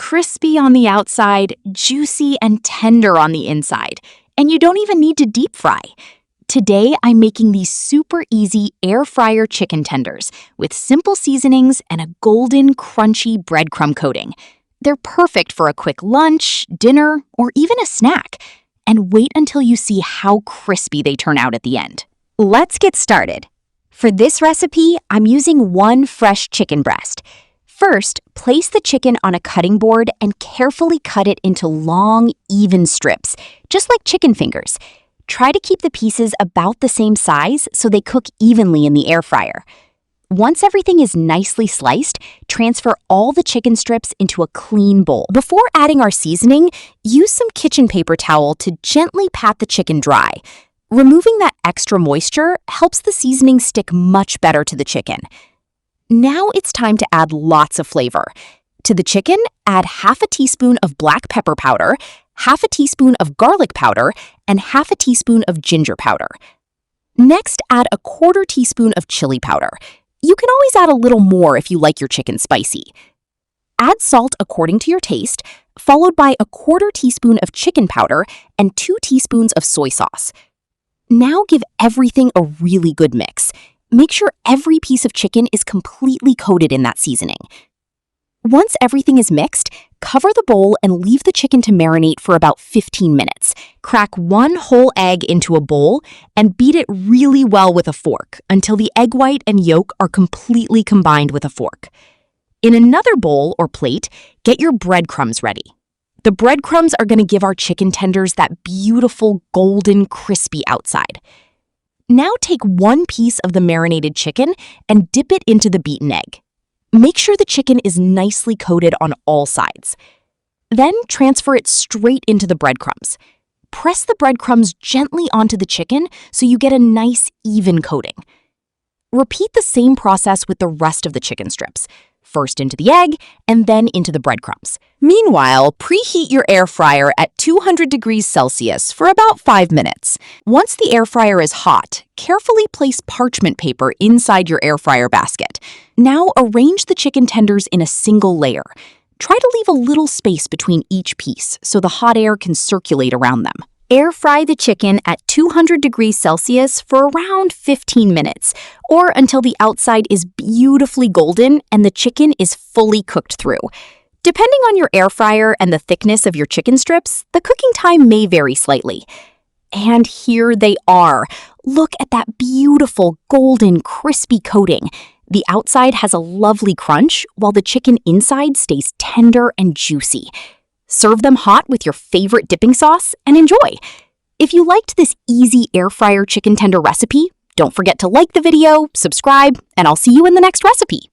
crispy on the outside, juicy and tender on the inside. And you don't even need to deep fry. Today, I'm making these super easy air fryer chicken tenders with simple seasonings and a golden, crunchy breadcrumb coating. They're perfect for a quick lunch, dinner, or even a snack. And wait until you see how crispy they turn out at the end. Let's get started. For this recipe, I'm using 1 fresh chicken breast. First, place the chicken on a cutting board and carefully cut it into long, even strips, just like chicken fingers. Try to keep the pieces about the same size so they cook evenly in the air fryer. Once everything is nicely sliced, transfer all the chicken strips into a clean bowl. Before adding our seasoning, use some kitchen paper towel to gently pat the chicken dry. Removing that extra moisture helps the seasoning stick much better to the chicken. Now it's time to add lots of flavor. To the chicken, add half a teaspoon of black pepper powder, half a teaspoon of garlic powder, and half a teaspoon of ginger powder. Next, add a 1/4 teaspoon of chili powder. You can always add a little more if you like your chicken spicy. Add salt according to your taste, followed by a 1/4 teaspoon of chicken powder and 2 teaspoons of soy sauce. Now give everything a really good mix. Make sure every piece of chicken is completely coated in that seasoning. Once everything is mixed, cover the bowl and leave the chicken to marinate for about 15 minutes. Crack 1 whole egg into a bowl and beat it really well with a fork until the egg white and yolk are completely combined with a fork. In another bowl or plate, get your breadcrumbs ready. The breadcrumbs are going to give our chicken tenders that beautiful golden crispy outside. Now take 1 piece of the marinated chicken and dip it into the beaten egg. Make sure the chicken is nicely coated on all sides. Then transfer it straight into the breadcrumbs. Press the breadcrumbs gently onto the chicken so you get a nice, even coating. Repeat the same process with the rest of the chicken strips. First into the egg, and then into the breadcrumbs. Meanwhile, preheat your air fryer at 200 degrees Celsius for about 5 minutes. Once the air fryer is hot, carefully place parchment paper inside your air fryer basket. Now arrange the chicken tenders in a single layer. Try to leave a little space between each piece so the hot air can circulate around them. Air fry the chicken at 200 degrees Celsius for around 15 minutes, or until the outside is beautifully golden and the chicken is fully cooked through. Depending on your air fryer and the thickness of your chicken strips, the cooking time may vary slightly. And here they are. Look at that beautiful golden crispy coating. The outside has a lovely crunch, while the chicken inside stays tender and juicy. Serve them hot with your favorite dipping sauce and enjoy. If you liked this easy air fryer chicken tender recipe, don't forget to like the video, subscribe, and I'll see you in the next recipe.